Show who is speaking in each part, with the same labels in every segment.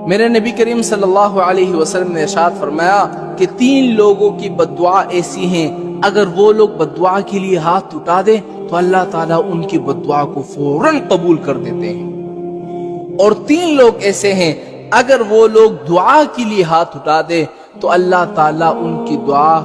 Speaker 1: میرے نبی کریم صلی اللہ علیہ وسلم نے ارشاد فرمایا کہ 3 لوگوں کی بددعا ایسی ہیں، اگر وہ لوگ بددعا کے لیے ہاتھ اٹھا دیں تو اللہ تعالیٰ ان کی بددعا کو فوراً قبول کر دیتے ہیں، اور 3 لوگ ایسے ہیں اگر وہ لوگ دعا کے لیے ہاتھ اٹھا دیں تو اللہ تعالیٰ ان کی دعا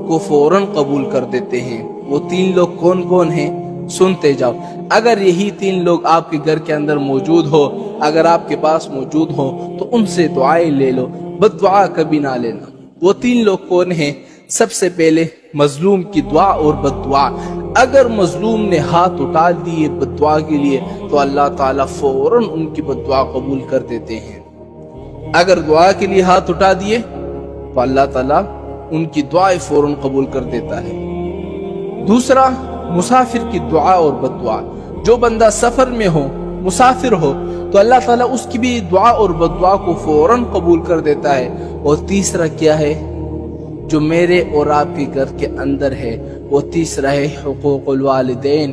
Speaker 1: کو فوراً قبول کر دیتے ہیں۔ وہ 3 لوگ کون کون ہیں؟ سنتے جاؤ۔ اگر یہی 3 لوگ آپ کے گھر کے اندر موجود ہو، اگر آپ کے پاس موجود ہو تو ان سے دعائیں لے لو، بد دعا کبھی نہ لینا۔ وہ 3 لوگ کون ہیں؟ سب سے پہلے مظلوم کی دعا اور بد دعا۔ اگر مظلوم نے ہاتھ اٹھا دیے بد دعا کے لیے تو اللہ تعالیٰ فوراً ان کی بد دعا قبول کر دیتے ہیں۔ اگر دعا کے لیے ہاتھ اٹھا دیے تو اللہ تعالیٰ ان کی دعائیں فوراً قبول کر دیتا ہے۔ دوسرا، مسافر کی دعا اور بد دعا۔ جو بندہ سفر میں ہو، مسافر ہو، تو اللہ تعالیٰ اس کی بھی دعا اور بد دعا کو فوراً قبول کر دیتا ہے۔ اور تیسرا کیا ہے جو میرے اور آپ کے گھر کے اندر ہے؟ وہ تیسرا ہے حقوق الوالدین،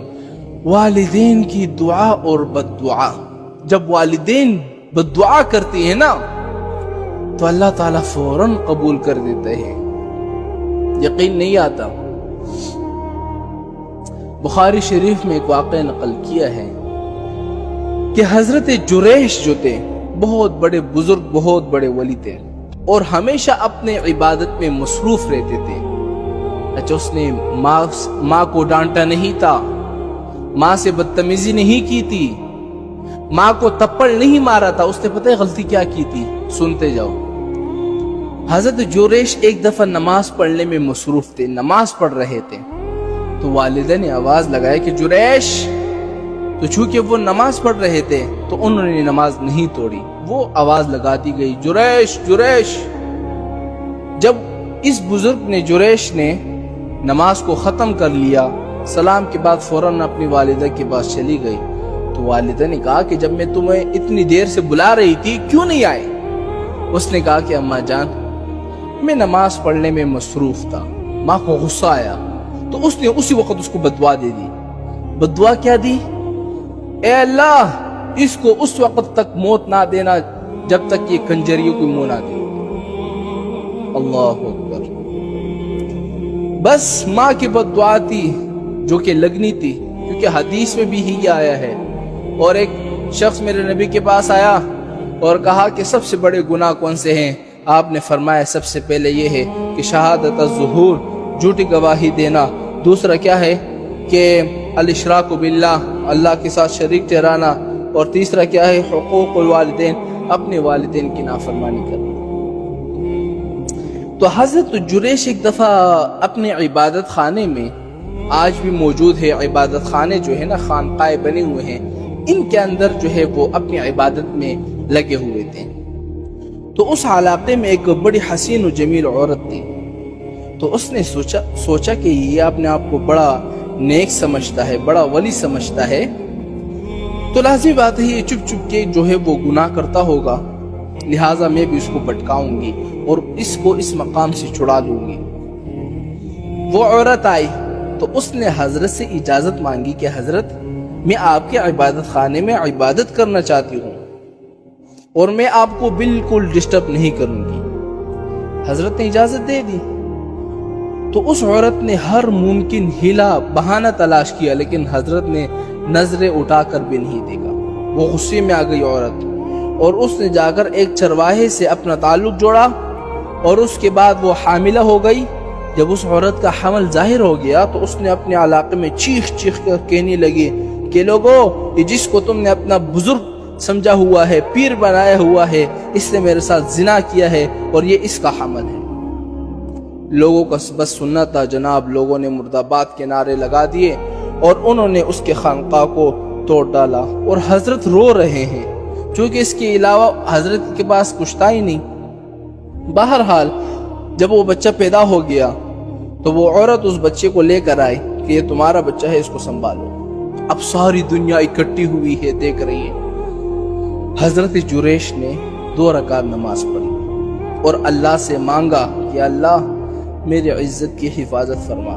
Speaker 1: والدین کی دعا اور بد دعا۔ جب والدین بد دعا کرتے ہیں نا تو اللہ تعالیٰ فوراً قبول کر دیتے ہیں۔ یقین نہیں آتا؟ بخاری شریف میں ایک واقعہ نقل کیا ہے کہ حضرت جریش جو تھے بہت بڑے بزرگ، بہت بڑے ولی تھے، اور ہمیشہ اپنے عبادت میں مصروف رہتے تھے۔ اچھا، اس نے ماں کو ڈانٹا نہیں تھا، ماں سے بدتمیزی نہیں کی تھی، ماں کو تپڑ نہیں مارا تھا۔ اس نے پتہ ہے غلطی کیا کی تھی؟ سنتے جاؤ۔ حضرت جریش ایک دفعہ نماز پڑھنے میں مصروف تھے، نماز پڑھ رہے تھے، تو والدہ نے آواز لگایا کہ جریش، تو چونکہ وہ نماز پڑھ رہے تھے تو انہوں نے نماز نہیں توڑی، وہ آواز لگا دی گئی، جریش جریش۔ جب اس بزرگ نے، جریش نے نماز کو ختم کر لیا، سلام کے بعد فوراً اپنی والدہ کے پاس چلی گئی، تو والدہ نے کہا کہ جب میں تمہیں اتنی دیر سے بلا رہی تھی کیوں نہیں آئے؟ اس نے کہا کہ اماں جان، میں نماز پڑھنے میں مصروف تھا۔ ماں کو غصہ آیا تو اس نے اسی وقت اس کو بددعا دے دی۔ بددعا کیا دی؟ اے اللہ، اس کو اس وقت تک موت نہ دینا جب تک یہ کنجریوں کی منہ نہ دے۔ اللہ اکبر۔ بس ماں کی بددعا تھی جو کہ لگنی تھی، کیونکہ حدیث میں بھی ہی آیا ہے۔ اور ایک شخص میرے نبی کے پاس آیا اور کہا کہ سب سے بڑے گناہ کون سے ہیں؟ آپ نے فرمایا سب سے پہلے یہ ہے کہ شہادت الزہور، جھوٹی گواہی دینا۔ دوسرا کیا ہے کہ الاشراک باللہ، اللہ کے ساتھ شریک ٹھہرانا۔ اور تیسرا کیا ہے؟ حقوق الوالدین، اپنے والدین کی نافرمانی کرنا۔ تو حضرت جریش ایک دفعہ اپنے عبادت خانے میں، آج بھی موجود ہے عبادت خانے جو ہے نا، خانقاہیں بنے ہوئے ہیں، ان کے اندر جو ہے وہ اپنی عبادت میں لگے ہوئے تھے۔ تو اس علاقے میں ایک بڑی حسین و جمیل عورت تھی، تو اس نے سوچا کہ یہ اپنے آپ کو بڑا نیک سمجھتا ہے، بڑا ولی سمجھتا ہے، تو لازمی بات ہے یہ چپ چپ کے جو ہے وہ گناہ کرتا ہوگا، لہٰذا میں بھی اس کو بھٹکاؤں گی اور اس کو اس مقام سے چھڑا لوں گی۔ وہ عورت آئی تو اس نے حضرت سے اجازت مانگی کہ حضرت، میں آپ کے عبادت خانے میں عبادت کرنا چاہتی ہوں اور میں آپ کو بالکل ڈسٹرب نہیں کروں گی۔ حضرت نے اجازت دے دی۔ تو اس عورت نے ہر ممکن ہیلا بہانہ تلاش کیا، لیکن حضرت نے نظریں اٹھا کر بھی نہیں دیکھا۔ وہ غصے میں آ گئی عورت، اور اس نے جا کر ایک چرواہے سے اپنا تعلق جوڑا، اور اس کے بعد وہ حاملہ ہو گئی۔ جب اس عورت کا حمل ظاہر ہو گیا تو اس نے اپنے علاقے میں چیخ چیخ کر کہنے لگی کہ لوگوں، یہ جس کو تم نے اپنا بزرگ سمجھا ہوا ہے، پیر بنایا ہوا ہے، اس نے میرے ساتھ زنا کیا ہے اور یہ اس کا حمل ہے۔ لوگوں کا بس سننا تھا جناب، لوگوں نے مرد آباد کے نعرے لگا دیے اور انہوں نے اس کے خانقاہ کو توڑ ڈالا، اور حضرت رو رہے ہیں کیونکہ اس کے علاوہ حضرت کے پاس کچھ تھا ہی نہیں۔ بہرحال جب وہ بچہ پیدا ہو گیا تو وہ عورت اس بچے کو لے کر آئی کہ یہ تمہارا بچہ ہے، اس کو سنبھالو۔ اب ساری دنیا اکٹھی ہوئی ہے، دیکھ رہی ہے۔ حضرت جریش نے 2 رکعت نماز پڑھی اور اللہ سے مانگا کہ اللہ میری عزت کی حفاظت فرما۔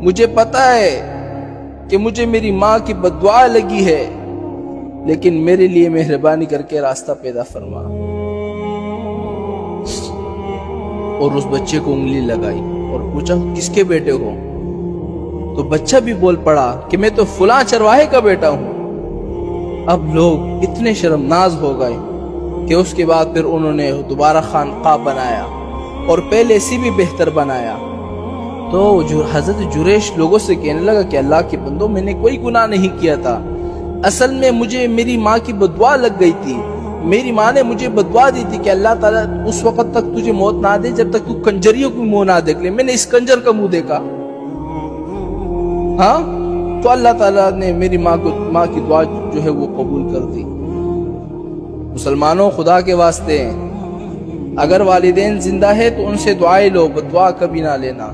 Speaker 1: مجھے پتا ہے کہ مجھے میری ماں کی بددعا لگی ہے، لیکن میرے لیے مہربانی کر کے راستہ پیدا فرما۔ اور اس بچے کو انگلی لگائی اور پوچھا کس کے بیٹے ہو؟ تو بچہ بھی بول پڑا کہ میں تو فلاں چرواہے کا بیٹا ہوں۔ اب لوگ اتنے شرمناز ہو گئے کہ اس کے بعد پھر انہوں نے دوبارہ خانقاہ بنایا اور پہلے سے بھی بہتر بنایا۔ تو حضرت جریش لوگوں سے کہنے لگا کہ اللہ کے بندو، میں نے کوئی گناہ نہیں کیا تھا، اصل میں مجھے میری ماں کی بددعا لگ گئی تھی۔ میری ماں نے مجھے بددعا دی تھی کہ اللہ تعالیٰ اس وقت تک تجھے موت نہ دے جب تک تو کنجریوں کو منہ نہ دیکھ لے۔ میں نے اس کنجر کا منہ دیکھا، ہاں، تو اللہ تعالیٰ نے میری ماں کی دعا جو ہے وہ قبول کر دی۔ مسلمانوں، خدا کے واسطے اگر والدین زندہ ہے تو ان سے دعائیں لو، بددعا کبھی نہ لینا۔